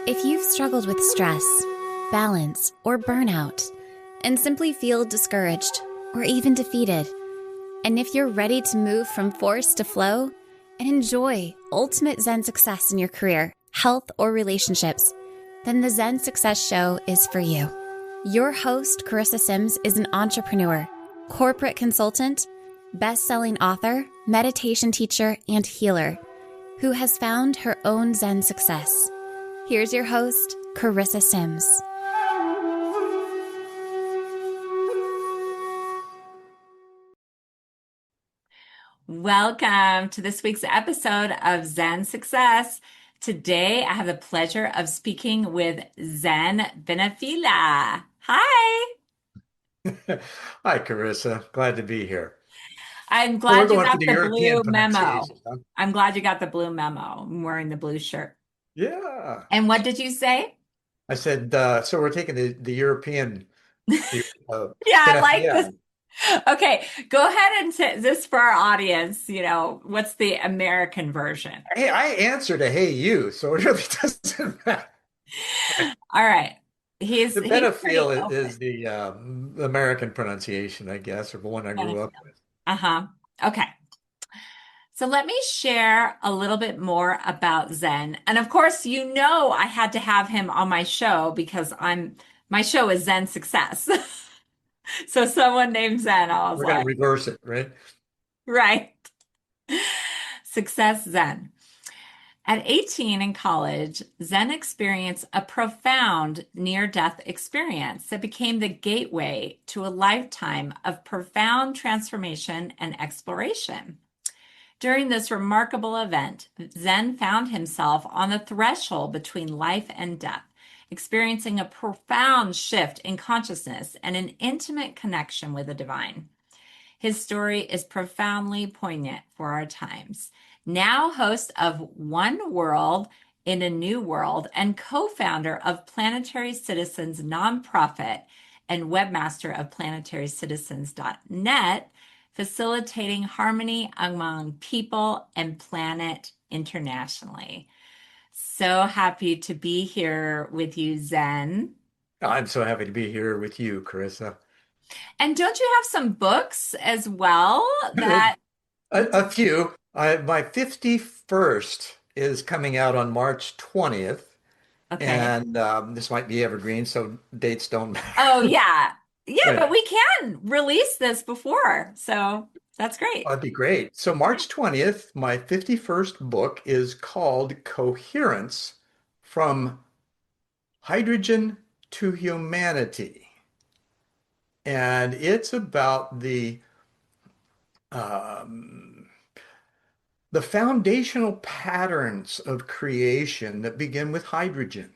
If you've struggled with stress, balance, or burnout, and simply feel discouraged or even defeated, and if you're ready to move from force to flow and enjoy ultimate Zen success in your career, health, or relationships, then the Zen Success Show is for you. Your host, Carissa Sims, is an entrepreneur, corporate consultant, best-selling author, meditation teacher, and healer who has found her own Zen success. Here's your host, Carissa Sims. Welcome to this week's episode of Zen Success. Today, I have the pleasure of speaking with Zen Benefiel. Hi. Hi, Carissa. Glad to be here. I'm So we're glad you going for got the the European blue memo. pronunciation, huh? I'm glad you got the blue memo. I'm wearing the blue shirt. Yeah. And what did you say? I said, so we're taking the European the, uh, Yeah, I like this. Benefiel. Okay, go ahead and say this for our audience. What's the American version? Hey, I answered a hey you, so it really doesn't matter. All right. He's The pretty Benefiel open. is the American pronunciation, I guess, or the one I grew up with. Uh-huh. Okay. So let me share a little bit more about Zen. And of course, I had to have him on my show because my show is Zen Success. So someone named Zen, I was We're going to like, reverse it, right? right. Success Zen. At 18 in college, Zen experienced a profound near-death experience that became the gateway to a lifetime of profound transformation and exploration. During this remarkable event, Zen found himself on the threshold between life and death, experiencing a profound shift in consciousness and an intimate connection with the divine. His story is profoundly poignant for our times. Now host of One World in a New World and co-founder of Planetary Citizens nonprofit and webmaster of planetaryscitizens.net, facilitating harmony among people and planet internationally. So happy to be here with you, Zen. I'm so happy to be here with you, Carissa. And don't you have some books as well that A few. My 51st is coming out on March 20th. okay. And this might be evergreen, so dates don't Oh, matter. yeah. Yeah, Right. but we can release this before. So that's great. That'd be great. So March 20th, my 51st book is called Coherence from Hydrogen to Humanity. And it's about um, the foundational patterns of creation that begin with hydrogen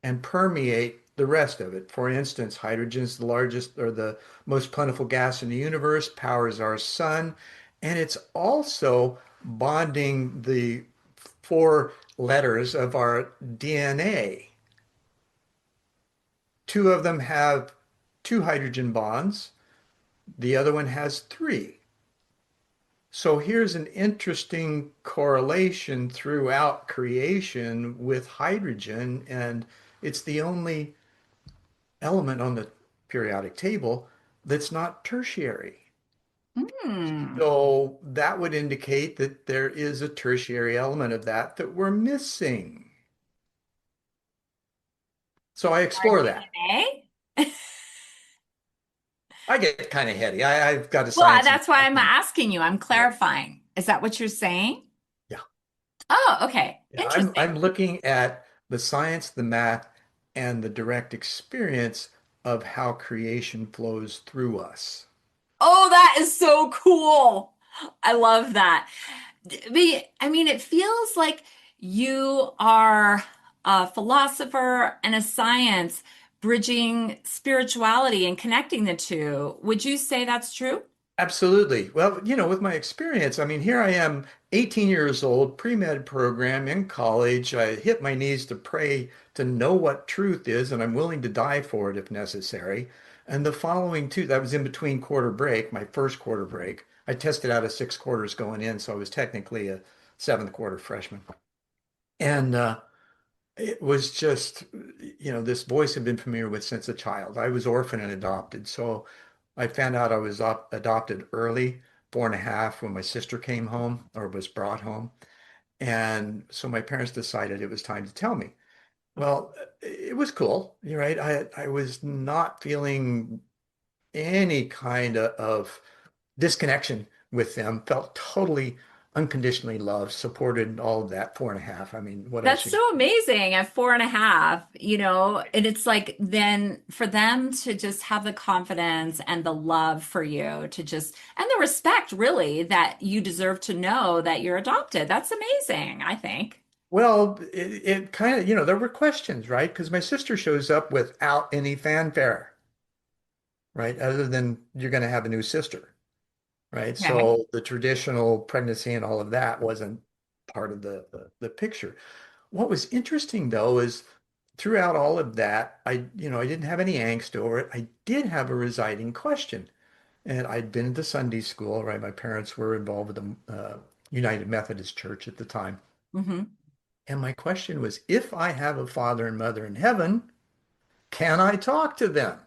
and permeate the rest of it. For instance, hydrogen is the largest or the most plentiful gas in the universe, powers our sun, and it's also bonding the four letters of our DNA. Two of them have two hydrogen bonds, the other one has three. So here's an interesting correlation throughout creation with hydrogen, and it's the only element on the periodic table that's not tertiary. Hmm. So that would indicate that there is a tertiary element of that we're missing. So I Our explore that. DNA? I get kind of heady. I've got a Well, science and that's why I'm background. asking you. I'm Yeah. clarifying. Is that what you're saying? Yeah. Oh, okay. Yeah. Interesting. I'm looking at the science, the math, and the direct experience of how creation flows through us. Oh, that is so cool. I love that. I mean, it feels like you are a philosopher and a science bridging spirituality and connecting the two. Would you say that's true? Absolutely. Well, with my experience, I mean, here I am, 18 years old, pre-med program in college. I hit my knees to pray to know what truth is, and I'm willing to die for it if necessary. And the following two, that was in between quarter break, my first quarter break. I tested out of 6 quarters going in, so I was technically a seventh quarter freshman. And it was just, this voice had been familiar with since a child. I was orphaned and adopted. So I found out I was adopted early, 4.5, when my sister came home or was brought home. And so my parents decided it was time to tell me. Well, it was cool. You're right. I was not feeling any kind of disconnection with them, felt totally unconditionally loved, supported, all of that. 4.5. I mean, what else That's you so amazing at 4.5, and it's like then for them to just have the confidence and the love for you to just, and the respect really that you deserve to know that you're adopted. That's amazing, I think. Well, it kind of, there were questions, right? Because my sister shows up without any fanfare, right? Other than you're going to have a new sister, right? Okay. So the traditional pregnancy and all of that wasn't part of the picture. What was interesting though is throughout all of that, I didn't have any angst over it. I did have a residing question. And I'd been to Sunday school, right? My parents were involved with the United Methodist Church at the time. Hmm. And my question was, if I have a father and mother in heaven, can I talk to them?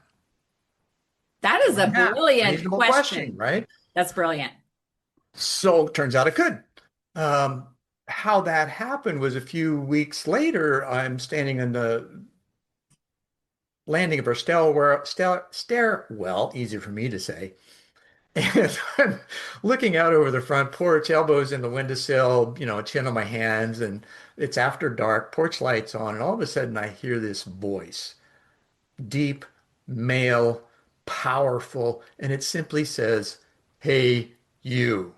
That is Four a and a half. brilliant Reasonable question, question. right? That's brilliant. So it turns out it could. Um, how that happened was a few weeks later, I'm standing in the landing of our stairwell, easier for me to say. And I'm looking out over the front porch, elbows in the windowsill, chin on my hands, and it's after dark, porch lights on, and all of a sudden I hear this voice, deep, male, powerful, and it simply says, "Hey, you."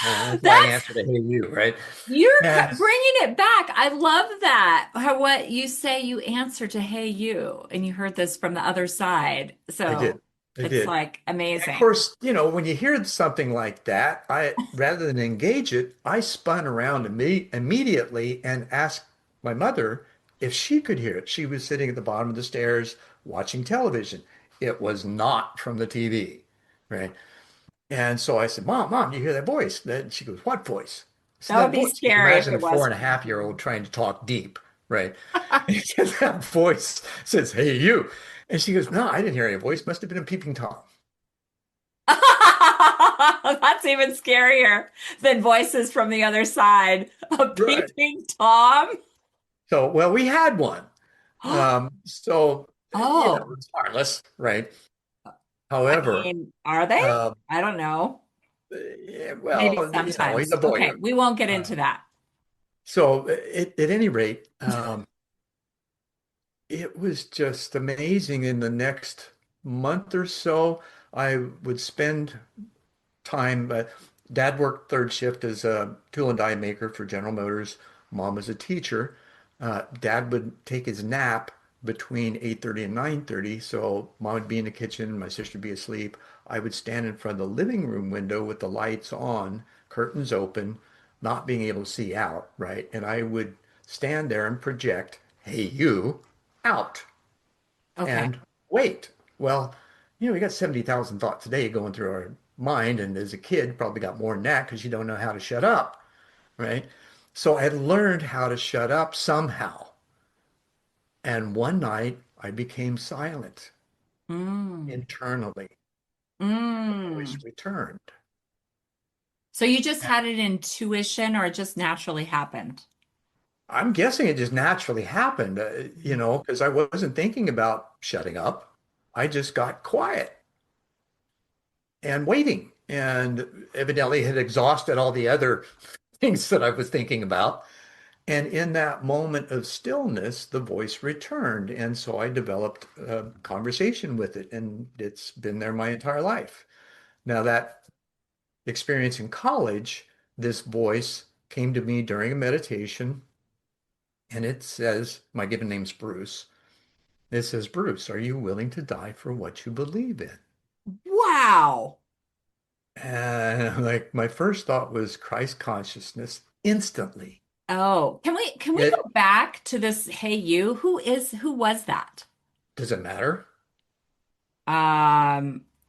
That's my That's answer to "Hey, you," right? you're And bringing it back. I love that. How, what you say, you answer to "Hey you," and you heard this from the other side. I So did. I it's did. like And of amazing. course, when you hear something like that, rather than engage it, I spun around immediately and asked my mother if she could hear it. She was sitting at the bottom of the stairs watching television. It was not from the TV, right? And so I said, Mom, you hear that voice? Then she goes, "What voice?" I said, That would "That be voice." You can scary if imagine a it four was and a from the half year TV. old trying to talk deep, right? And that voice says, "Hey, you." And she goes, "No, I didn't hear any voice. Must have been a peeping Tom." That's even scarier than voices from the other side. A Right. peeping Tom. So, well, we had one. So, Oh, it's harmless, right? I However, mean, are they? um, I don't know. yeah, Maybe well, he's sometimes. a Okay, voyeur. we won't get Uh, into that. so, at any rate, it was just amazing. In the next month or so, I would spend time. Dad worked third shift as a tool and die maker for General Motors. Mom was a teacher. Dad would take his nap between 8:30 and 9:30. So mom would be in the kitchen, my sister would be asleep. I would stand in front of the living room window with the lights on, curtains open, not being able to see out, right? And I would stand there and project, "Hey, you," out Okay. and wait. Well, we got 70,000 thoughts a day going through our mind. And as a kid, probably got more than that because you don't know how to shut up, right? So I learned how to shut up somehow. And one night I became silent Mm. internally. The voice Mm. returned. So you just had an intuition or it just naturally happened? I'm guessing it just naturally happened, because I wasn't thinking about shutting up. I just got quiet and waiting, and evidently had exhausted all the other things that I was thinking about. And in that moment of stillness, the voice returned. And so I developed a conversation with it, and it's been there my entire life. Now, that experience in college, this voice came to me during a meditation, and it says, my given name's Bruce. It says, "Bruce, are you willing to die for what you believe in?" Wow. And like my first thought was Christ consciousness instantly. Oh, can we It go back to this Hey You? Who was that? does it matter?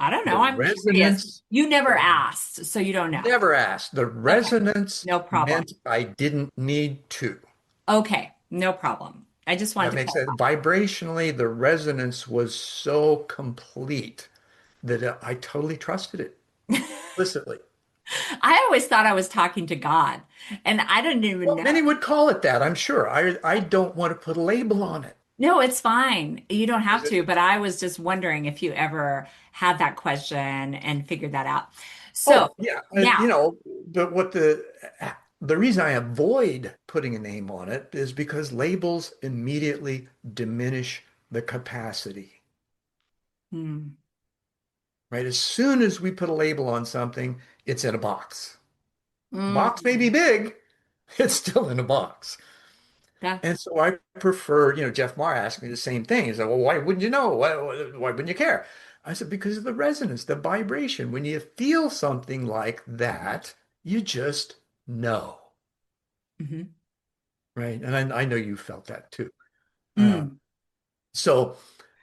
I don't The know. I'm curious. resonance, You never the asked, so you don't know. never asked. The Okay, resonance no problem. meant I didn't need to. Okay, no problem. I just wanted That to makes sense. clarify. Vibrationally, the resonance was so complete that I totally trusted it implicitly. I always thought I was talking to God, and I didn't even Well, know. many would call it that, I'm sure. I don't want to put a label on it. No, it's fine. You don't have Is to, it? but I was just wondering if you ever had that question and figured that out. So Oh, yeah. now, But the reason I avoid putting a name on it is because labels immediately diminish the capacity, hmm, right? As soon as we put a label on something, it's in a box. The box may be mm, big, it's still in a box. that, And so I prefer, Jeff Maher asked me the same thing. He said, well, why wouldn't you know? Why wouldn't you care? I said, because of the resonance, the vibration. When you feel something like that, you just know, mhm. right? And I know you felt that too. Uh, Mm. so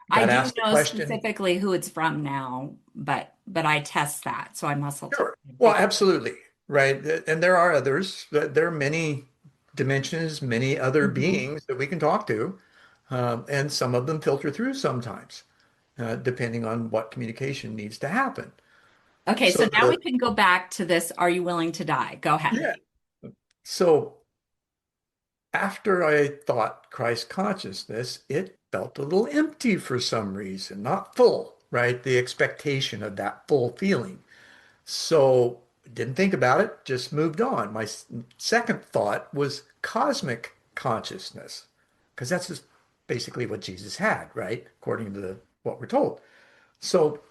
I got do asked the know question. specifically who it's from now, but I test that, so I muscle test. Sure. Well, absolutely. Right. And there are others. There are many dimensions, many other Mhm. beings that we can talk to. And some of them filter through sometimes, depending on what communication needs to happen. Okay, So so now we can go back to this. Are you willing to die? Go ahead. yeah. So after I thought Christ consciousness, it felt a little empty for some reason, not full, right? The expectation of that full feeling. So didn't think about it, just moved on. My second thought was cosmic consciousness, because that's just basically what Jesus had, right? According to what we're told. So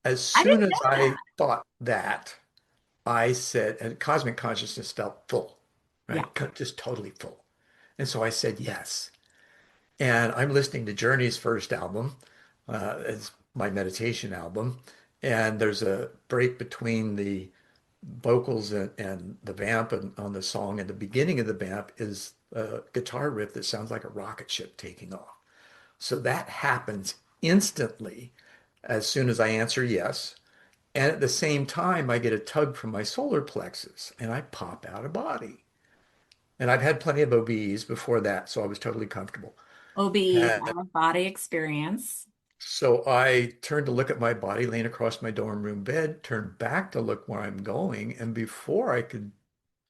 as I soon didn't as know that. I thought that, I said, and cosmic consciousness felt full, Yeah. right? Just totally full. And so I said yes. And I'm listening to Journey's first album. It's my meditation album. And there's a break between the vocals and the vamp and on the song. And the beginning of the vamp is a guitar riff that sounds like a rocket ship taking off. So that happens instantly as soon as I answer yes. And at the same time, I get a tug from my solar plexus and I pop out of body. And I've had plenty of OBEs before that, so I was totally comfortable. OBEs, And out of body experience. so I turned to look at my body laying across my dorm room bed, turned back to look where I'm going. And before I could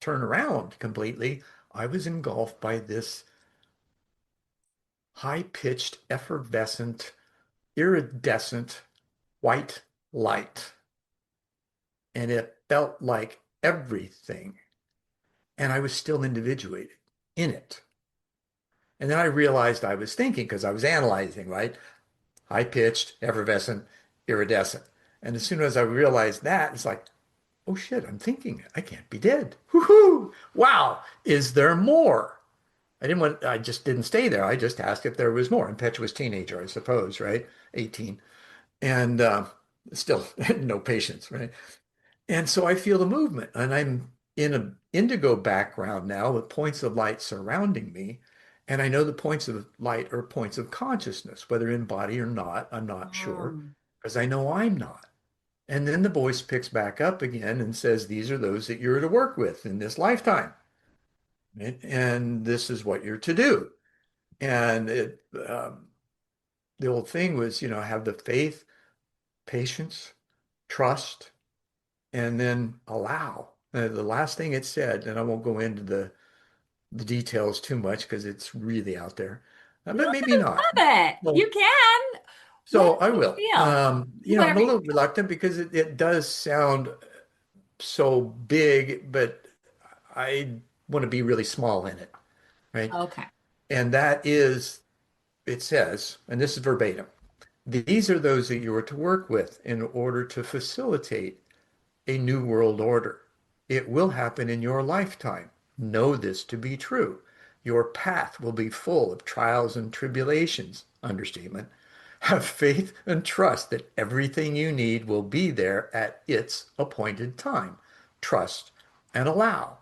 turn around completely, I was engulfed by this high-pitched, effervescent, iridescent white light. And it felt like everything. And I was still individuated in it. And then I realized I was thinking because I was analyzing, right? High pitched, effervescent, iridescent. And as soon as I realized that, it's like, oh shit, I'm thinking. I can't be dead. Woohoo! Wow. Is there more? I just didn't stay there. I just asked if there was more. Impetuous teenager, I suppose, right? 18. And still no patience, right? And so I feel the movement, and I'm in an indigo background now with points of light surrounding me. And I know the points of light are points of consciousness, whether in body or not, I'm not sure, Mm. because I know I'm not. And then the voice picks back up again and says, these are those that you're to work with in this lifetime. Right? And this is what you're to do. And the old thing was, have the faith, patience, trust, and then allow. The last thing it said, and I won't go into the details too much because it's really out there, No, but maybe not. I love it. Well, You can. What so I do you will. feel? Do I'm whatever a you little feel. reluctant because it does sound so big, but I want to be really small in it, right? Okay. And that is, it says, and this is verbatim, these are those that you are to work with in order to facilitate a new world order. It will happen in your lifetime. Know this to be true. Your path will be full of trials and tribulations. Understatement. Have faith and trust that everything you need will be there at its appointed time. Trust and allow.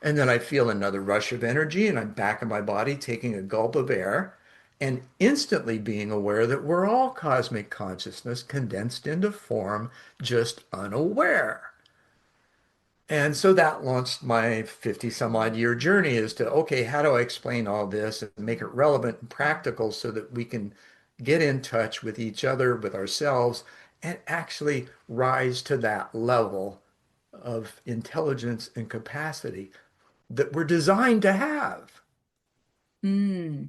And then I feel another rush of energy and I'm back in my body taking a gulp of air. and instantly being aware that we're all cosmic consciousness condensed into form, just unaware. And so that launched my 50 some odd year journey as to, okay, how do I explain all this and make it relevant and practical so that we can get in touch with each other, with ourselves, and actually rise to that level of intelligence and capacity that we're designed to have. Mm.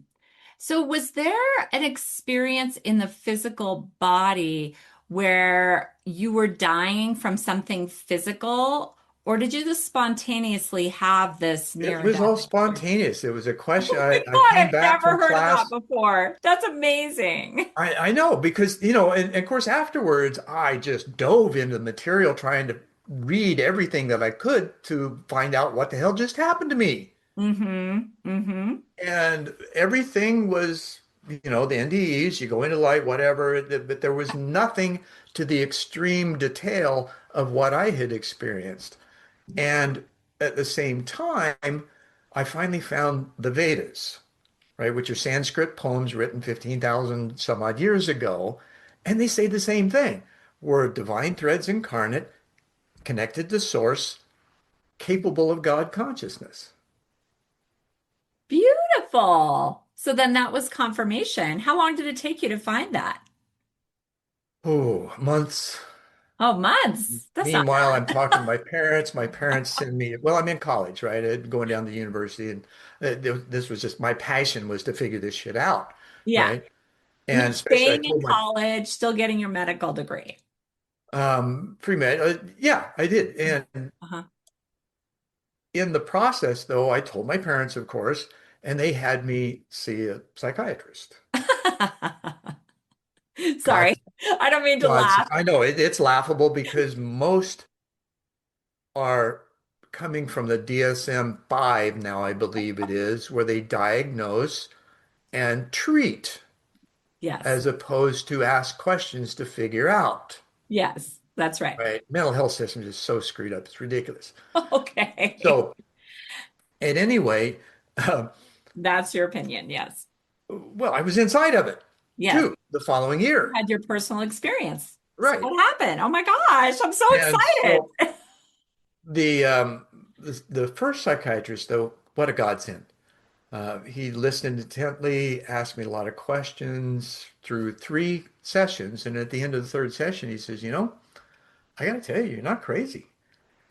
So, was there an experience in the physical body where you were dying from something physical, or did you just spontaneously have this It near was death all experience? spontaneous. It was a question. Oh my I God, came I've back never from heard of that class. before. That's amazing. I know because, and of course afterwards I just dove into the material trying to read everything that I could to find out what the hell just happened to me. Mm-hmm. Mm-hmm. And everything was, the NDEs, you go into light, whatever, but there was nothing to the extreme detail of what I had experienced. And at the same time, I finally found the Vedas, right, which are Sanskrit poems written 15,000 some odd years ago. And they say the same thing. We're divine threads incarnate, connected to source, capable of God consciousness. Beautiful. So then that was confirmation. How long did it take you to find that? Oh, months. Oh, months. That's not Meanwhile, I'm bad. talking to my parents. My parents send me, well, I'm in college, right? Going down to university. And this was just my passion was to figure this shit out, Yeah. right? And And you're especially I staying in told my college, still getting your medical degree. pre-med, yeah, I did. And Uh-huh. in the process, though, I told my parents, of course, and they had me see a psychiatrist. God, Sorry. I don't mean to God's, laugh. I know it's laughable because most are coming from the DSM-5 now, I believe it is, where they diagnose and treat Yes. as opposed to ask questions to figure out, Yes, that's right. right? Mental health system is so screwed up. It's ridiculous. Okay. So, and anyway, uh, That's your opinion. Yes. well, I was inside of it Yes. too the following You year, had your personal experience. So right? what happened? Oh my gosh, I'm so And excited. so the first psychiatrist, though, what a godsend. He listened intently, asked me a lot of questions through 3 sessions, and at the end of the third session, he says, I got to tell you, you're not crazy.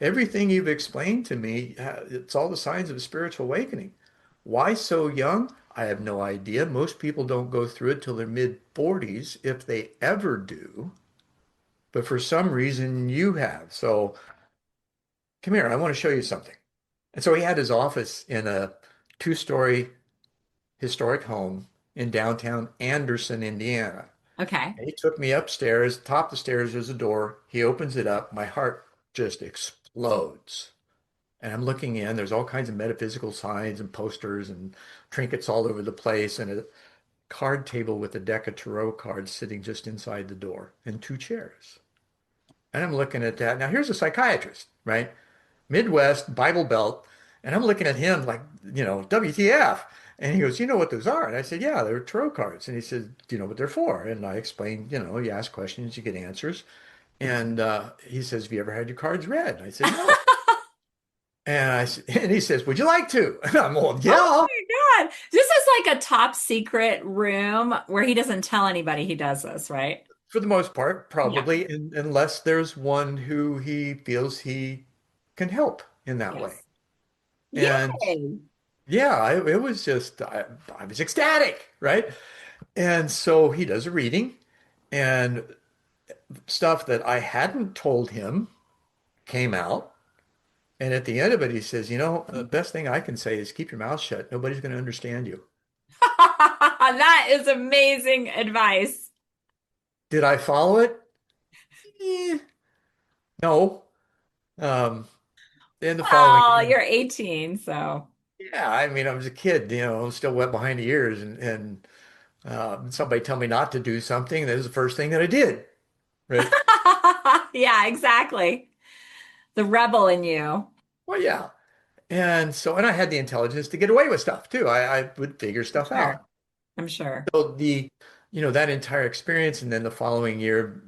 Everything you've explained to me, it's all the signs of a spiritual awakening. Why so young? I have no idea. Most people don't go through it till their mid 40s, if they ever do. But for some reason, you have. So come here, I want to show you something. And so he had his office in a 2-story historic home in downtown Anderson, Indiana. Okay. And he took me upstairs. Top of the stairs, there's a door. He opens it up. My heart just explodes. And I'm looking in. There's all kinds of metaphysical signs and posters and trinkets all over the place, and a card table with a deck of tarot cards sitting just inside the door and 2 chairs. And I'm looking at that. Now, here's a psychiatrist, right? Midwest, Bible Belt. And I'm looking at him like, WTF? And he goes, you know what those are? And I said, yeah, they're tarot cards. And he said, do you know what they're for? And I explained, you ask questions, you get answers. And he says, have you ever had your cards read? And I said, no. And he says, would you like to? And I'm all, Oh yeah, my God. This is like a top secret room where he doesn't tell anybody he does this, right? for the most part, Yeah. probably, unless there's one who he feels he can help in that way. Yes. And Yay. yeah, it was just, I was ecstatic, right? And so he does a reading, and stuff that I hadn't told him came out. And at the end of it, he says, the best thing I can say is keep your mouth shut. Nobody's going to understand you. That is amazing advice. Did I follow it? Eh, no. Um, in the following Well, year, you're 18, so. yeah, I mean, I was a kid, still wet behind the ears, and somebody tell me not to do something. That was the first thing that I did, right? Yeah, exactly. The rebel in you. Well, yeah. And I had the intelligence to get away with stuff too. I would figure stuff Sure. out. I'm sure. So that entire experience, and then the following year,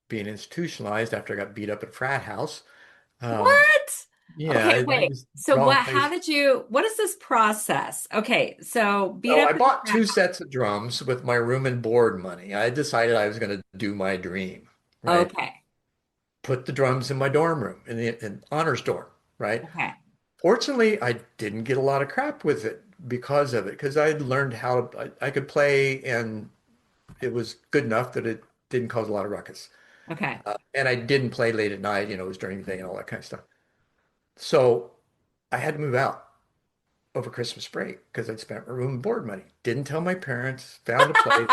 being institutionalized after I got beat up at frat house. Um, What? yeah, Okay, I wait. was So wrong how place. did what is this process? Okay, so beat So up I in the bought frat. two sets of drums with my room and board money. I decided I was going to do my dream, right? Okay, Put the drums in my dorm room in honors dorm, right? okay, Fortunately, I didn't get a lot of crap with it because of it, because I learned I could play and it was good enough that it didn't cause a lot of ruckus. okay. And I didn't play late at night, it was during the day and all that kind of stuff. So I had to move out over Christmas break because I'd spent my room and board money. Didn't tell my parents, found a place.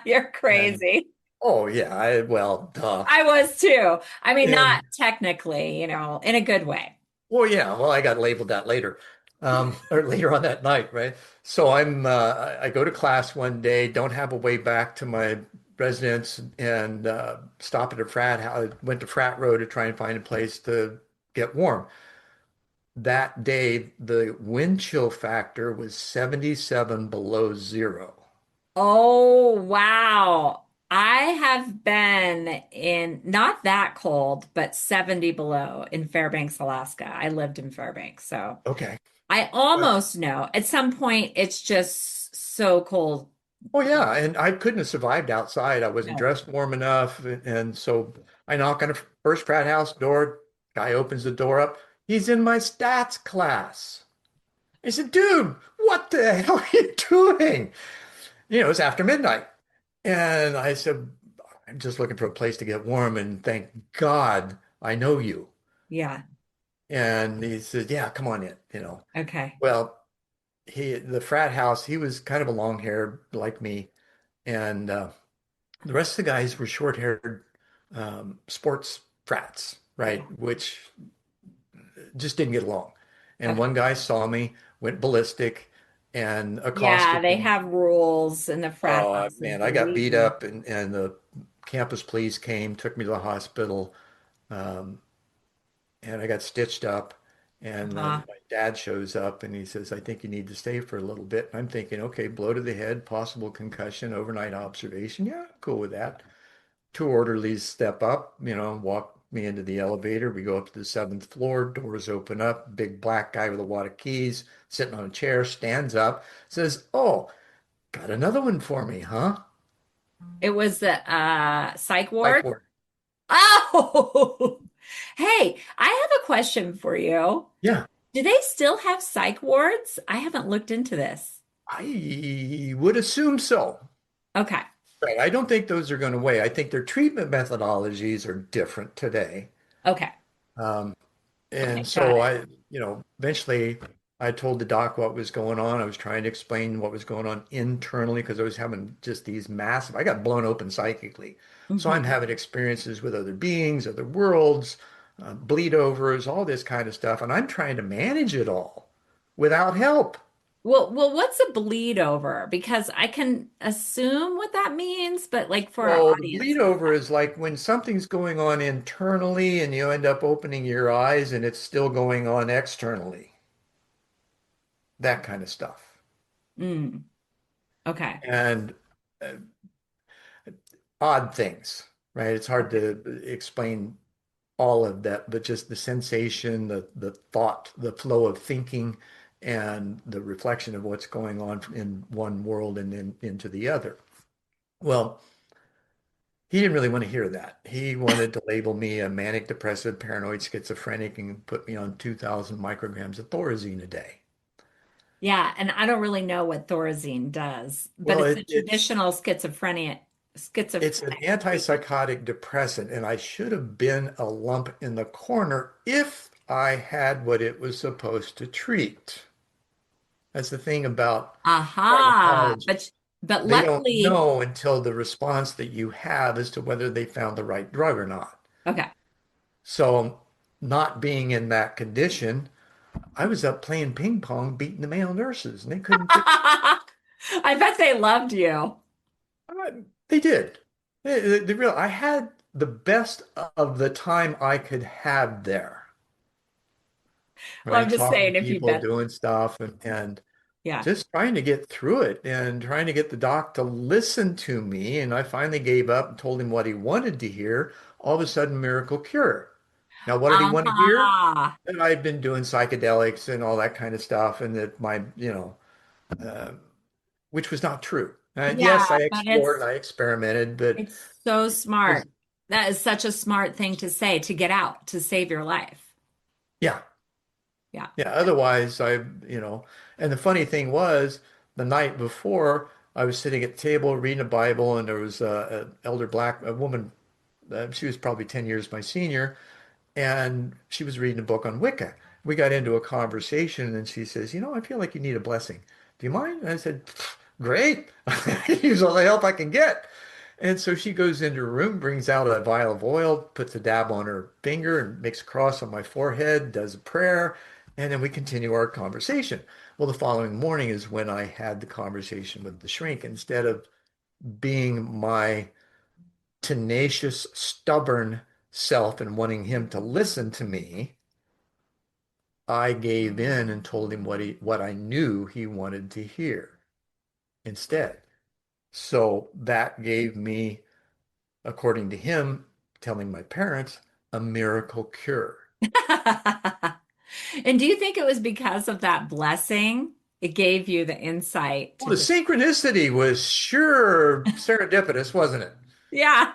You're And crazy. oh yeah, well, duh. I was too. I mean, not And technically, in a good way. well, yeah, well, I got labeled that later, or later on that night, right? So I go to class one day, don't have a way back to my residence, and stop at a frat house. Went to Frat Row to try and find a place to get warm. That day, the wind chill factor was 77 below zero. Oh, wow. I have been in not that cold, but 70 below in Fairbanks, Alaska. I lived in Fairbanks, so Okay. I Well, almost know. At some point, it's just so cold. oh yeah, and I couldn't have survived outside. I wasn't No. dressed warm enough, and so I knock on the first frat house door. Guy opens the door up. He's in my stats class. I said, "Dude, what the hell are you doing?" It's after midnight, and I said, "I'm just looking for a place to get warm, and thank God I know you." Yeah. And he said, "Yeah, come on in." Okay. Well, the frat house, he was kind of a long hair like me, and the rest of the guys were short-haired sports frats, Okay. right? Which just didn't get along. And Okay. one guy saw me, went ballistic, and Yeah, accosted they me. have rules in the frat Oh houses, man, I got believe beat me. up, and the campus police came, took me to the hospital, um, and I got stitched up. And Uh-huh. then my dad shows up and he says, I think you need to stay for a little bit. And I'm thinking, okay, blow to the head, possible concussion, overnight observation. Yeah, cool with that. Two orderlies step up, walk me into the elevator. We go up to the seventh floor, doors open up, big black guy with a wad of keys sitting on a chair, stands up, says, "Oh, got another one for me, huh?" It was the psych Like, ward. word. Oh, hey, I have a question for you. Yeah, Do they still have psych wards? I haven't looked into this. I would assume so. Okay. Right. I don't think those are going away. I think their treatment methodologies are different today. Okay. Um, Okay. And Got so it. eventually I told the doc what was going on. I was trying to explain what was going on internally because I was having just these I got blown open psychically. So I'm Hmm. having experiences with other beings, other worlds, bleed overs, all this kind of stuff. And I'm trying to manage it all without help. What's a bleed over? Because I can assume what that means, but like for our So the audience. bleed over is like when something's going on internally and you end up opening your eyes and it's still going on externally, that kind of stuff. Mm, okay. And uh, odd things, right? It's hard Okay. to explain all of that, but just the sensation, the thought, the flow of thinking, and the reflection of what's going on in one world and then into the other. Well, he didn't really want to hear that. He wanted to label me a manic depressive paranoid schizophrenic and put me on 2,000 micrograms of Thorazine a day. Yeah, and I don't really know what Thorazine does, but Well, it's a it's traditional schizophrenia, It's an schizophrenic treatment. antipsychotic depressant, and I should have been a lump in the corner if I had what it was supposed to treat. That's the thing about Aha. pharmacology. But They don't luckily, know until the response that you have as to whether they found the right drug or not. okay. So, not being in that condition, I was up playing ping pong, beating the male nurses, and they couldn't fix I bet they loved you. They did. I had the best of the time I could have there. Well, Right? I'm just Talking to saying if you people, bet. doing stuff, and Yeah. just trying to get through it and trying to get the doc to listen to me. And I finally gave up and told him what he wanted to hear. All of a sudden, miracle cure. Now, what did he want to hear? Uh-huh. That I'd been doing psychedelics and all that kind of stuff, and that uh, which was not true. Yeah, Yes, I but explored, I experimented, but it's so was, smart. That is such a smart thing to say to get out, to save your life. yeah, Yeah. yeah. Otherwise, and the funny thing was, the night before, I was sitting at the table reading a Bible, and there was an elder black a woman. She was probably 10 years my senior, and she was reading a book on Wicca. We got into a conversation, and she says, I feel like you need a blessing. Do you mind? And I said, great. Use all the help I can get. And so she goes into her room, brings out a vial of oil, puts a dab on her finger, and makes a cross on my forehead, does a prayer, and then we continue our conversation. Well, the following morning is when I had the conversation with the shrink. Instead of being my tenacious, stubborn self and wanting him to listen to me, I gave in and told him what I knew he wanted to hear instead. So that gave me, according to him, telling my parents, a miracle cure. And do you think it was because of that blessing? It gave you the insight Well, to the just, synchronicity was sure serendipitous, wasn't it? yeah,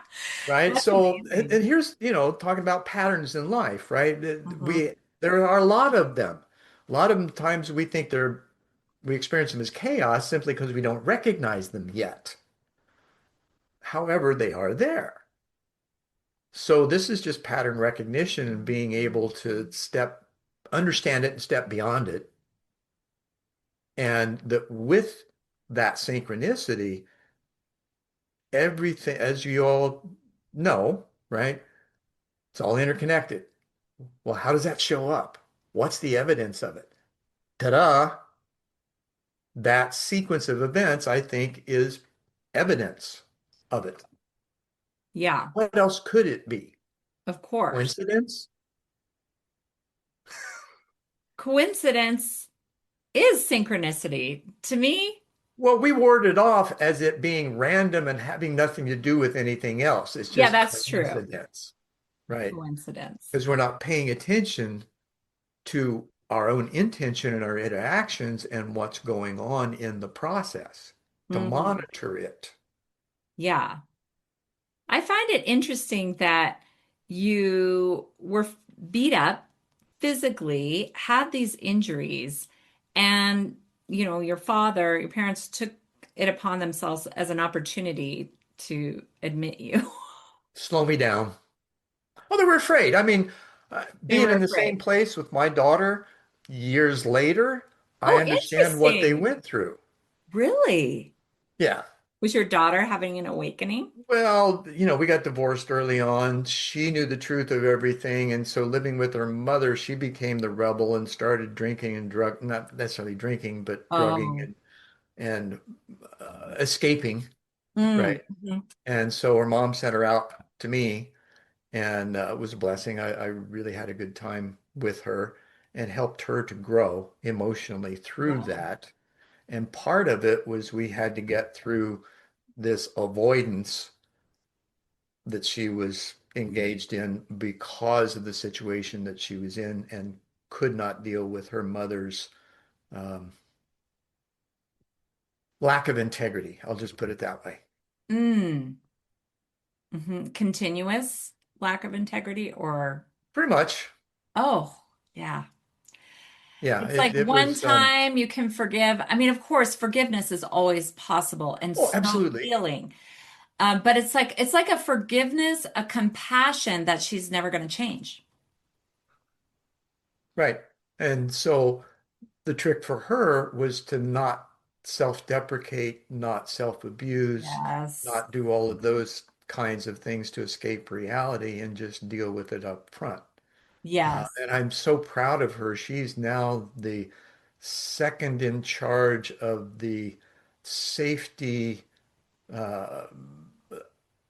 Right. that's So, and amazing. here's, talking about patterns in life, right? Hmm. There are a lot of them. A lot of them times we experience them as chaos simply because we don't recognize them yet. However, they are there. So this is just pattern recognition and being able to understand it and step beyond it. And that with that synchronicity, everything, as you all know, right? It's all interconnected. Well, how does that show up? What's the evidence of it? Ta-da! That sequence of events, I think, is evidence of it. Yeah, What else could it be? of course. Coincidence? Coincidence is synchronicity. To me, Well, we ward it off as it being random and having nothing to do with anything else. It's yeah, just that's true. coincidence, right? Coincidence. Because we're not paying attention to our own intention and our interactions and what's going on in the process to Hmm. monitor it. Yeah. I find it interesting that you were beat up physically, had these injuries, and your father, your parents took it upon themselves as an opportunity to admit you. Slow me down. Well, they were afraid. I mean, They being were in the afraid. same place with my daughter years later, I Oh, understand what they interesting. went through. Really? Yeah. Was your daughter having an awakening? Well, we got divorced early on. She knew the truth of everything. And so living with her mother, she became the rebel and started drinking and not necessarily drinking, but drugging Oh. and escaping, Mm. right? Mhm. And so her mom sent her out to me, and it was a blessing. I really had a good time with her and helped her to grow emotionally through Yeah. that. And part of it was we had to get through this avoidance that she was engaged in because of the situation that she was in and could not deal with her mother's um, lack of integrity. I'll just put it that way. Mm. Continuous lack of integrity or, Pretty much. oh, yeah. Yeah, It's like it one was, time you can forgive. I mean, of course, forgiveness is always possible and oh, so absolutely. healing. But it's like a forgiveness, a compassion that she's never going to change. Right. And so the trick for her was to not self-deprecate, not self-abuse, Yes. not do all of those kinds of things to escape reality and just deal with it up front. Yes. And I'm so proud of her. She's now the second in charge of the safety uh,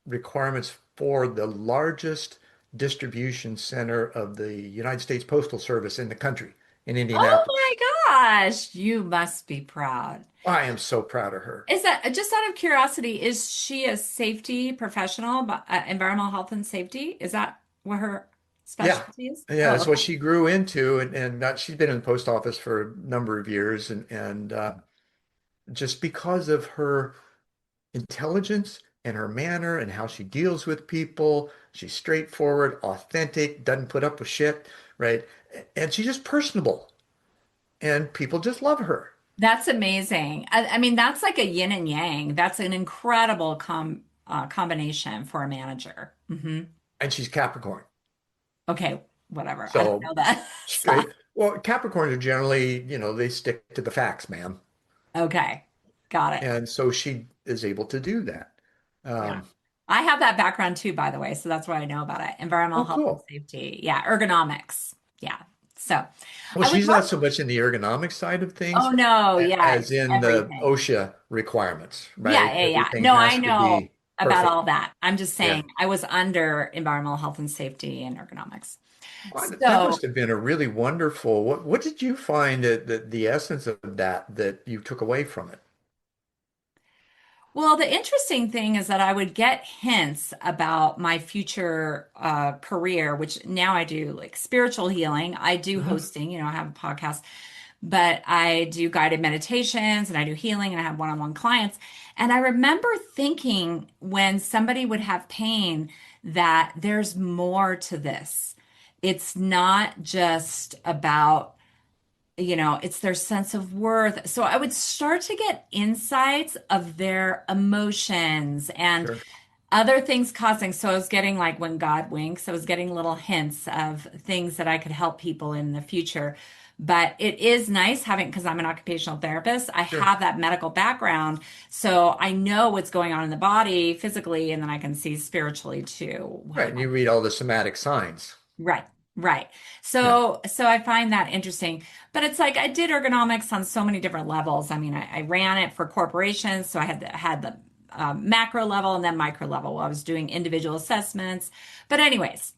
requirements for the largest distribution center of the United States Postal Service in the country, in Oh Indianapolis. gosh, you must be proud. I am so proud of her. Is that just out of curiosity, is she a safety professional, environmental health and safety? Is that what her Yeah. specialty is? Yeah, Oh, that's what okay. she grew into, and she's been in the post office for a number of years, and just because of her intelligence and her manner and how she deals with people, she's straightforward, authentic, doesn't put up with shit, right? And she's just personable, and people just love her. That's amazing. I mean, that's like a yin and yang. That's an incredible combination for a manager. And she's Capricorn. Okay, whatever. I don't So know that. straight. Well, Capricorns are generally, they stick to the facts, ma'am. Okay, got it. And so she is able to do that. Yeah. Um, I have that background too, by the way, so that's what I know about it. Environmental oh, health and cool. safety. Yeah, ergonomics. Yeah. So Well, I would she's not love, so much in the ergonomic side of oh things no, yeah, as it's in the everything. OSHA requirements, Yeah, right? yeah, yeah. Everything No, I has to know be about all perfect. that. I'm just Yeah. saying I was under environmental health and safety and ergonomics. Well, that So, must have been a really wonderful. What did you find that the essence of that you took away from it? well, the interesting thing is that I would get hints about my future career, which now I do like spiritual healing. I do Uh-huh. hosting, I have a podcast, but I do guided meditations and I do healing and I have one-on-one clients. And I remember thinking when somebody would have pain that there's more to this. It's not just about it's their sense of worth. So I would start to get insights of their emotions and Sure. other things causing. So I was getting like when God winks, I was getting little hints of things that I could help people in the future. But it is nice having, because I'm an occupational therapist, I Sure. have that medical background. So I know what's going on in the body physically, and then I can see spiritually too. Right. And you read all the somatic signs. Right, right. Yeah. So I find that interesting. But it's like I did ergonomics on so many different levels. I mean, I ran it for corporations, so I had the macro level and then micro level. I was doing individual assessments. But anyways,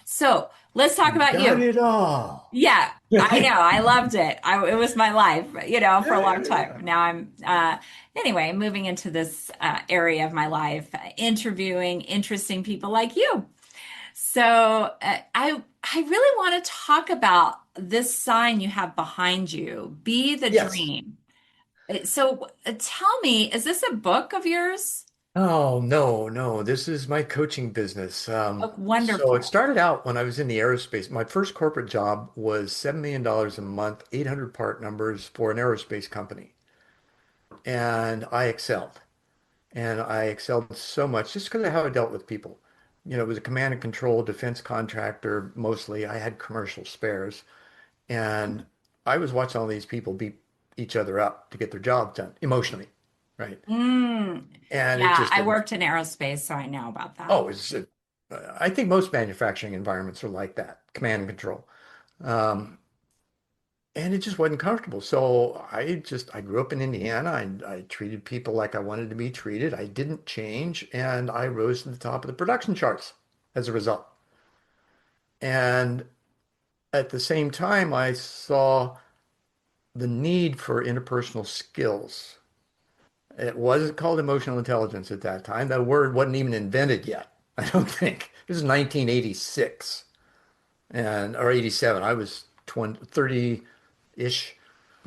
so let's talk You've about done you. it all. Yeah, I know. Yeah, I loved it. It was my life, for a yeah, long yeah. time. Now I'm, anyway, moving into this area of my life, interviewing interesting people like you. So I really want to talk about this sign you have behind you, Be the Yes. Dream. So tell me, is this a book of yours? Oh, no, no. This is my coaching business. Oh, So it wonderful. started out when I was in the aerospace. My first corporate job was $7 million a month, 800 part numbers for an aerospace company. And I excelled. And I excelled so much just because of how I dealt with people. It was a command and control defense contractor mostly. I had commercial spares. And I was watching all these people beat each other up to get their job done emotionally, right? Mm. And it Yeah, just I didn't. worked in aerospace, so I know about that. Oh, I think most manufacturing environments are like that, command and control. Um, and it just wasn't comfortable. So I grew up in Indiana. I treated people like I wanted to be treated. I didn't change, and I rose to the top of the production charts as a result. And at the same time, I saw the need for interpersonal skills. It wasn't called emotional intelligence at that time. That word wasn't even invented yet, I don't think. This is 1986 and or 87. I was 20, 30-ish,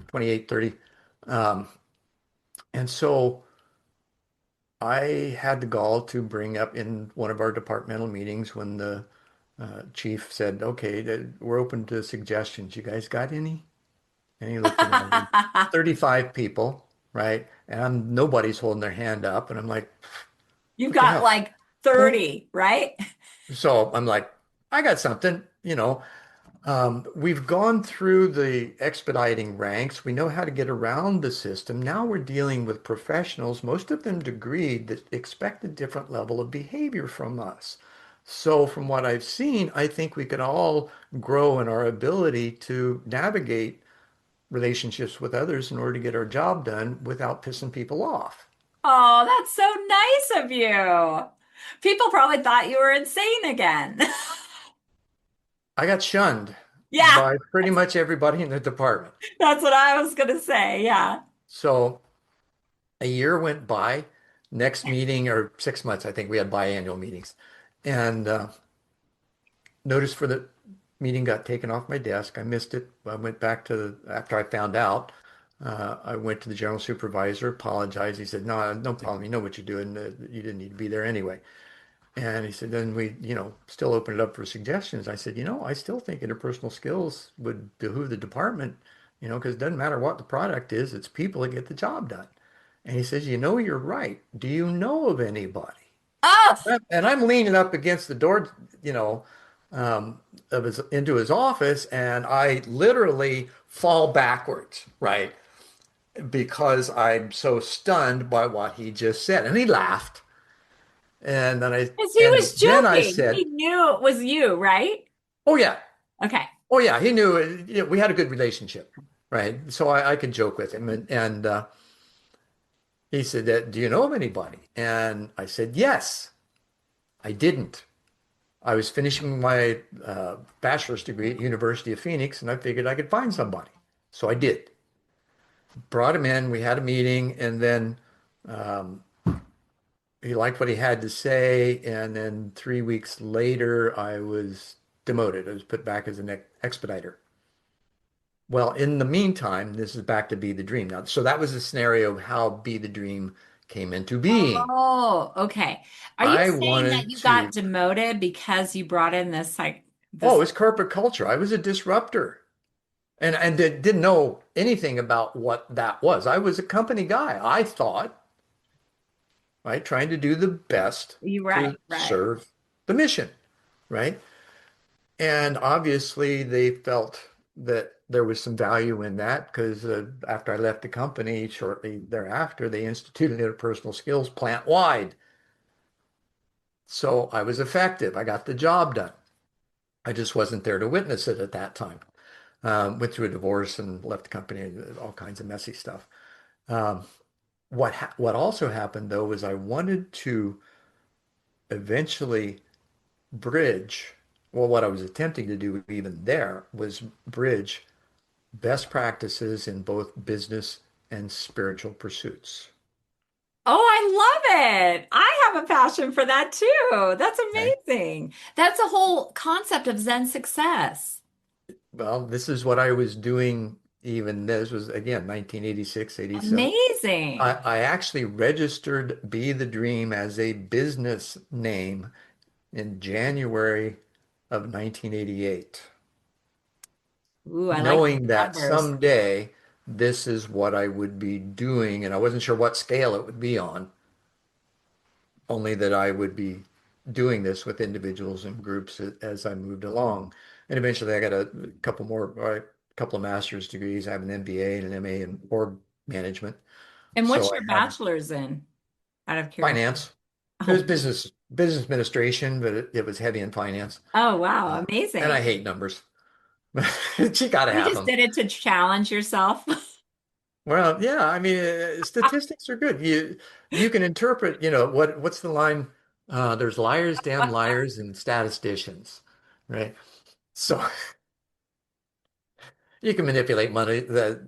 28, 30. Um, and so I had the gall to bring up in one of our departmental meetings when the chief said, okay, we're open to suggestions. You guys got any? And he looked around, 35 people, right? And nobody's holding their hand up. And I'm like, You've what the got hell? like Well, 30, right? so I'm like, I got something. We've gone through the expediting ranks. We know how to get around the system. Now we're dealing with professionals, most of them degreed, that expect a different level of behavior from us. So from what I've seen, I think we could all grow in our ability to navigate relationships with others in order to get our job done without pissing people off. Oh, that's so nice of you. People probably thought you were insane again. I got shunned. Yeah, by pretty much everybody in the department. that's what I was gonna say. Yeah. So a year went by, next meeting, or 6 months, I think we had biannual meetings. And notice for the meeting got taken off my desk. I missed it. I went back to after I found out. I went to the general supervisor, apologized. He said, "No, no problem. You know what you're doing. You didn't need to be there anyway." And he said, "Then we, still open it up for suggestions." I said, I still think interpersonal skills would behoove the department, because it doesn't matter what the product is, it's people that get the job done." And he says, "You're right. Do you know of anybody?" Oh, And I'm leaning up against the door, you know, of his into his office, and I literally fall backwards, right? Because I'm so stunned by what he just said. And he laughed. And then I because he and was then I joking. He said, knew it was you, right? "Oh yeah, Okay. oh yeah." He knew it, we had a good relationship, right? So I could joke with him, and he said, "Do you know of anybody?" And I said, "Yes." I didn't. I was finishing my bachelor's degree at University of Phoenix, and I figured I could find somebody. So I did. Brought him in. We had a meeting, and then um, he liked what he had to say. And then 3 weeks later, I was demoted. I was put back as an expediter. Well, in the meantime, this is back to Be the Dream now. So that was a scenario of how Be the Dream came into being. Oh, okay. Are you I saying that wanted you got to, demoted because you brought in this like oh, it this? was corporate culture. I was a disruptor. And didn't know anything about what that was. I was a company guy. I thought, right, trying to do the best You right, to right. serve the mission, right? And obviously, they felt that there was some value in that because after I left the company, shortly thereafter, they instituted interpersonal skills plant wide. So I was effective. I got the job done. I just wasn't there to witness it at that time. Went through a divorce and left the company, all kinds of messy stuff. Um, what also happened though was I wanted to eventually bridge, well, what I was attempting to do even there was bridge best practices in both business and spiritual pursuits. Oh, I love it. I have a passion for that too. That's Okay. amazing. That's a whole concept of Zen success. Well, this is what I was doing even this was again 1986, 87. I, Amazing. I actually registered Be the Dream as a business name in January of 1988. Ooh, I like Knowing the that numbers. someday this is what I would be doing, and I wasn't sure what scale it would be on, only that I would be doing this with individuals and groups as I moved along. And eventually I got a couple more, a couple of master's degrees. I have an MBA and an MA in org management. And what's So I your have bachelor's in? Out of curiosity. finance. It was Oh, business administration, but it was heavy in finance. oh, wow. And I Amazing. hate numbers. You got to You have just them. did it to challenge yourself. Well, yeah, I mean, statistics are good. You can interpret, what's the line? There's liars, damn liars, and statisticians, right? So you can manipulate money, the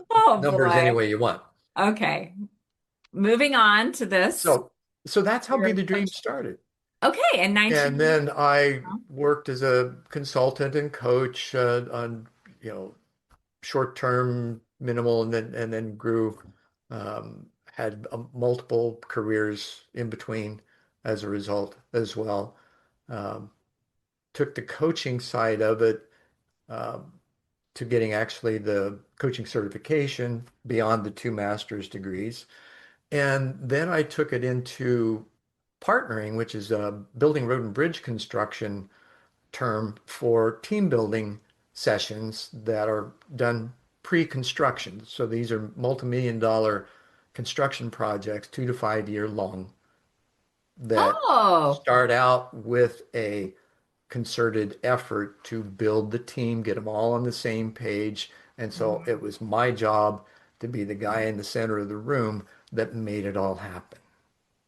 Oh numbers any boy. way you want. Okay. Moving on to this. So that's how Be Your the Dream coach. started. Okay, in And 19. then I worked as a consultant and coach on, short-term, minimal, and then grew, had multiple careers in between as a result as well. Um, Took the coaching side of it um, to getting actually the coaching certification beyond the two master's degrees. And then I took it into partnering, which is building road and bridge construction term for team building sessions that are done pre-construction. So these are multi-million dollar construction projects, 2 to 5 year long, that Oh, start out with a concerted effort to build the team, get them all on the same page. And so it was my job to be the guy in the center of the room that made it all happen.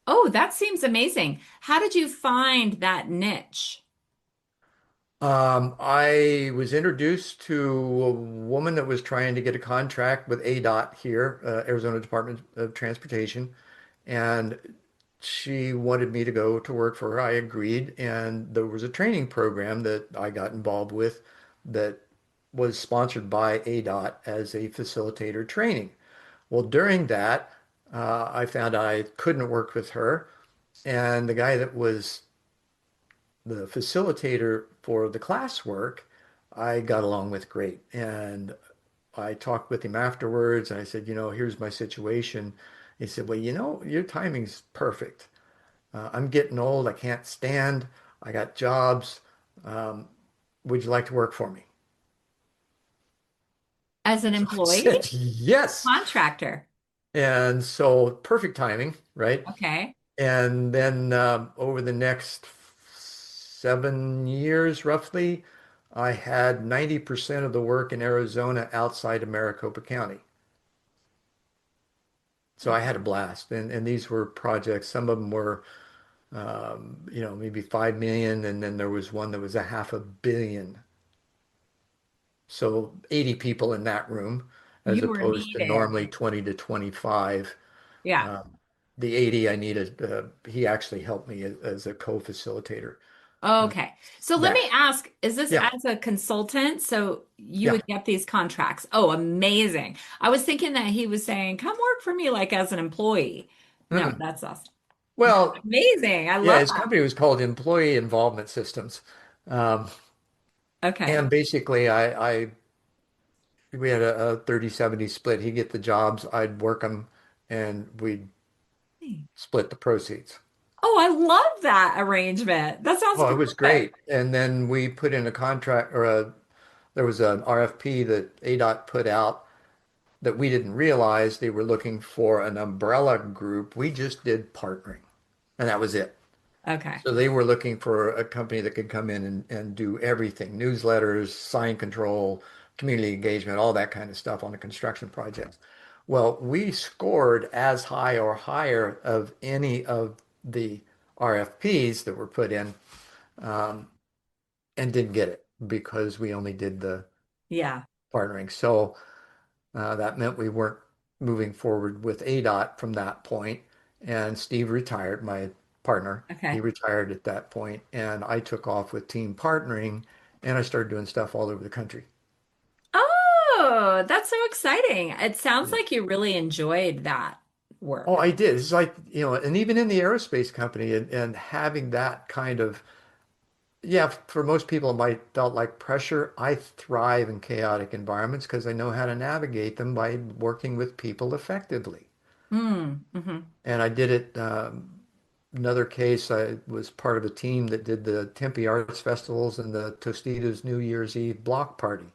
oh, that seems amazing. How did you find that niche? I was introduced to a woman that was trying to get a contract with ADOT here, Arizona Department of Transportation, and she wanted me to go to work for her. I agreed, and there was a training program that I got involved with that was sponsored by ADOT as a facilitator training. Well, during that, I found I couldn't work with her, and the guy that was the facilitator for the classwork, I got along with great. And I talked with him afterwards and I said, here's my situation. He said, well, your timing's perfect. I'm getting old. I can't stand. I got jobs. Um, would you like to work for me? As an So I employee? said, yes. Contractor. And so perfect timing, right? Okay. And then over the next 7 years, roughly, I had 90% of the work in Arizona outside of Maricopa County. So I had a blast. And these were projects. Some of them were, maybe 5 million. And then there was one that was a half a billion. So 80 people in that room, as You were opposed to needed. normally 20 to 25. Yeah. Um, the 80 I needed, he actually helped me as a co-facilitator. Uh, Okay. So let me that. ask, is this Yeah. as a consultant? So you Yeah. would get these contracts. Oh, amazing. I was thinking that he was saying, come work for me like as an employee. No, Mm. that's awesome. Well, Amazing. I yeah, love his company was called Employee Involvement Systems. Um, that. Okay. and basically, we had a 30-70 split. He'd get the jobs, I'd work them, and we'd split the proceeds. Oh, I love that arrangement. That sounds Oh, it was perfect. great. And then we put in a contract there was an RFP that ADOT put out that we didn't realize they were looking for an umbrella group. We just did partnering, and that was it. Okay. So they were looking for a company that could come in and do everything, newsletters, sign control, community engagement, all that kind of stuff on a construction project. Well, we scored as high or higher of any of the RFPs that were put in, um, and didn't get it because we only did the Yeah. partnering. So that meant we weren't moving forward with ADOT from that point. And Steve retired, my partner. He Okay. retired at that point, and I took off with team partnering, and I started doing stuff all over the country. Oh, that's so exciting. It sounds Yeah. like you really enjoyed that Oh, work. I did. It's like, and even in the aerospace company and having that kind of, yeah, for most people, it might felt like pressure. I thrive in chaotic environments because I know how to navigate them by working with people effectively. Hmm. And I did it. Another case, I was part of a team that did the Tempe Arts Festivals and the Tostitos New Year's Eve block party.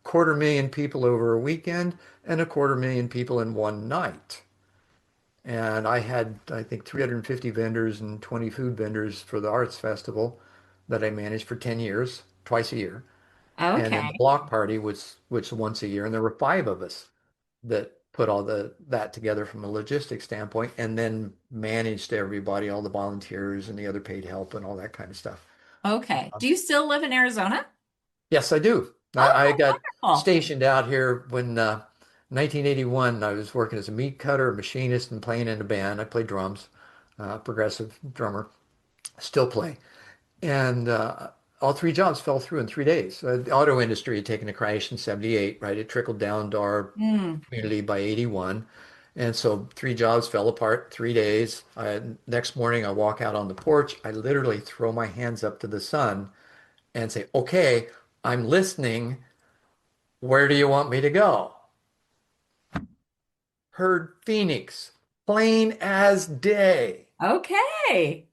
250,000 people over a weekend and 250,000 people in one night. And I had, I think, 350 vendors and 20 food vendors for the arts festival that I managed for 10 years, twice a year. And then the Okay. block party was which once a year, and there were five of us that put all that together from a logistics standpoint, and then managed everybody, all the volunteers and the other paid help and all that kind of stuff. Okay. Do you still live in Arizona? Yes, I do. I Oh, got wonderful. stationed out here when 1981. I was working as a meat cutter, machinist, and playing in a band. I play drums, progressive drummer, still play. And all three jobs fell through in 3 days. The auto industry had taken a crash in 78, right? It trickled down to our Mm. community by 81. And so three jobs fell apart 3 days. Next morning, I walk out on the porch. I literally throw my hands up to the sun and say, okay, I'm listening. Where do you want me to go? Heard Phoenix, plain as day. Okay.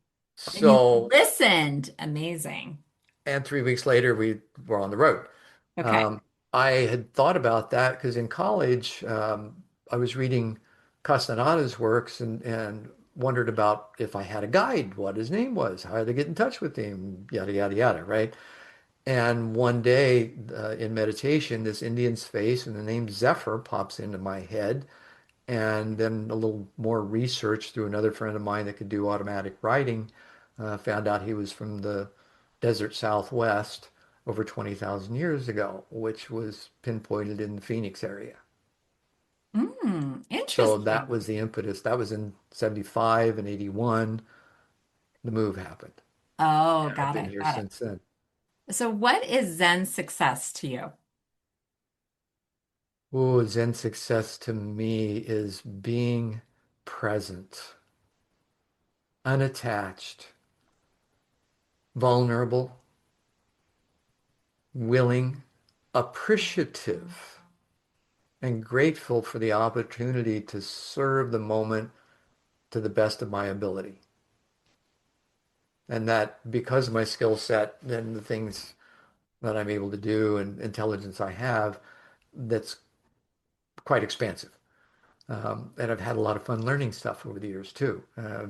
And you So listened. Amazing. and 3 weeks later, we were on the road. Okay. Um, I had thought about that because in college, I was reading Castanada's works and wondered about if I had a guide, what his name was, how to get in touch with him, yada, yada, yada, right? And one day in meditation, this Indian's face and the name Zephyr pops into my head. And then a little more research through another friend of mine that could do automatic writing, found out he was from the desert Southwest, over 20,000 years ago, which was pinpointed in the Phoenix area. So that Interesting. was the impetus. That was in 75 and 81. The move happened. Oh, And I've got been it. here Got it. since then. So, what is Zen success to you? Oh, Zen success to me is being present, unattached, vulnerable, willing, appreciative, and grateful for the opportunity to serve the moment to the best of my ability. And that because of my skill set and the things that I'm able to do and intelligence I have, that's quite expansive. And I've had a lot of fun learning stuff over the years too.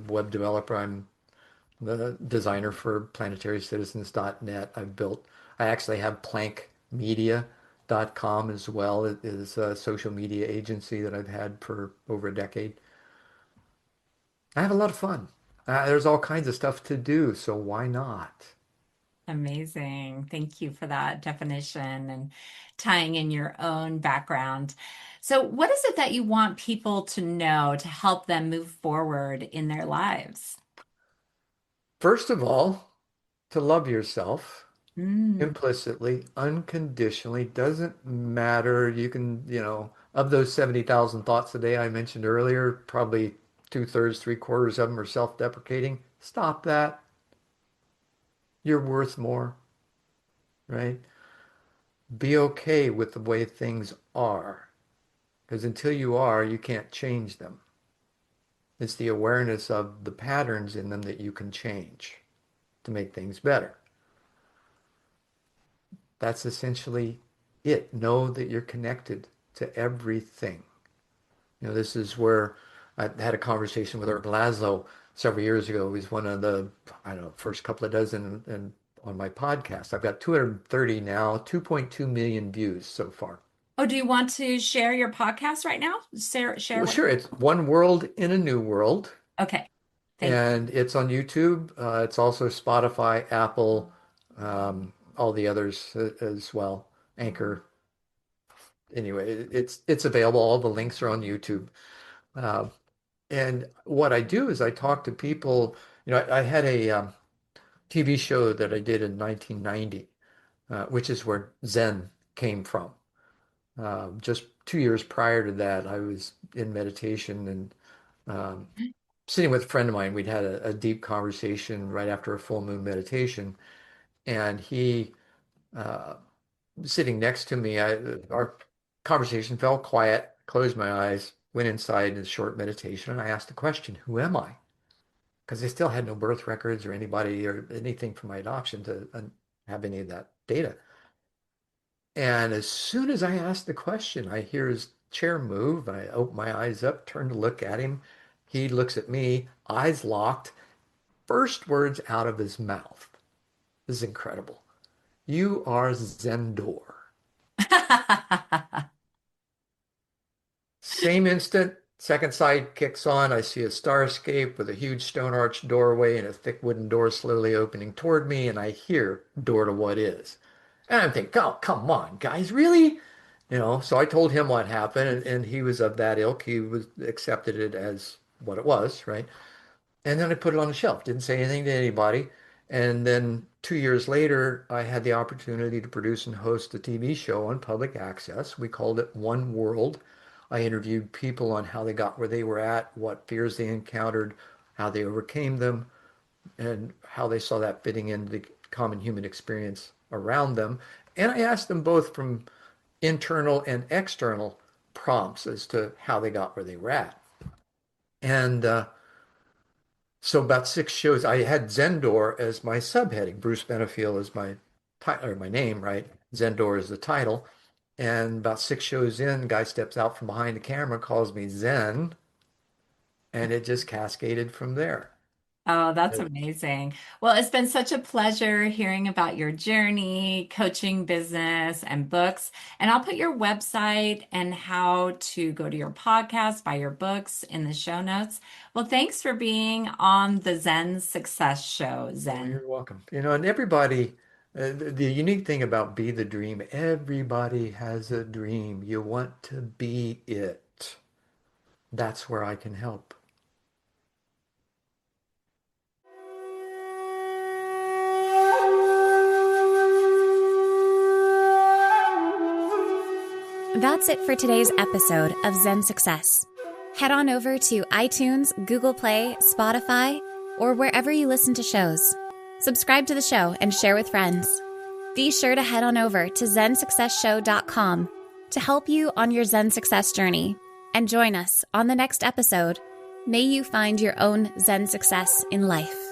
Web developer, I'm the designer for PlanetaryCitizens.net. I actually have plankmedia.com as well. It is a social media agency that I've had for over a decade. I have a lot of fun. There's all kinds of stuff to do, so why not? Amazing. Thank you for that definition and tying in your own background. So, what is it that you want people to know to help them move forward in their lives? First of all, to love yourself Mm. implicitly, unconditionally, doesn't matter. You can, of those 70,000 thoughts a day I mentioned earlier, probably two-thirds, three-quarters of them are self-deprecating. Stop that. You're worth more, right? Be okay with the way things are, because until you are, you can't change them. It's the awareness of the patterns in them that you can change to make things better. That's essentially it. Know that you're connected to everything. This is where I had a conversation with Art Laszlo several years ago. He's one of the, I don't know, first couple of dozen and on my podcast. I've got 230 now, 2.2 million views so far. Oh, do you want to share your podcast right now? Share Well, what? sure, it's One World in a New World, Okay. Thank and it's on YouTube. It's also Spotify, Apple, all the others as well, Anchor. Anyway, it's available. All the links are on YouTube. Uh, And what I do is I talk to people. I had a TV show that I did in 1990, which is where Zen came from. Just 2 years prior to that, I was in meditation and you. sitting with a friend of mine. We'd had a deep conversation right after a full moon meditation, and he uh, sitting next to me. Our conversation fell quiet. Closed my eyes, went inside in a short meditation, and I asked the question, "Who am I?" Because they still had no birth records or anybody or anything from my adoption to have any of that data. And as soon as I asked the question, I hear his chair move. I open my eyes up, turn to look at him. He looks at me, eyes locked. First words out of his mouth. This is incredible. You are Zendor. Same instant, second sight kicks on. I see a starscape with a huge stone arched doorway and a thick wooden door slowly opening toward me, and I hear door to what is. And I'm thinking, oh, come on, guys, really? So I told him what happened, and he was of that ilk. He was accepted it as what it was, right? And then I put it on the shelf, didn't say anything to anybody. And then 2 years later, I had the opportunity to produce and host a TV show on public access. We called it One World. I interviewed people on how they got where they were at, what fears they encountered, how they overcame them, and how they saw that fitting into the common human experience around them. And I asked them both from internal and external prompts as to how they got where they were at. And so about 6 shows, I had Zendor as my subheading. Bruce Benefiel is my title or my name, right? Zendor is the title. And about 6 shows in, guy steps out from behind the camera, calls me Zen, and it just cascaded from there. Oh, that's amazing. Well, it's been such a pleasure hearing about your journey, coaching business, and books. And I'll put your website and how to go to your podcast, buy your books in the show notes. Well, thanks for being on the Zen Success Show, Oh, Zen. you're welcome. And everybody, The unique thing about Be the Dream, everybody has a dream. You want to be it. That's where I can help. That's it for today's episode of Zen Success. Head on over to iTunes, Google Play, Spotify, or wherever you listen to shows. Subscribe to the show and share with friends. Be sure to head on over to ZenSuccessShow.com to help you on your Zen success journey. And join us on the next episode. May you find your own Zen success in life.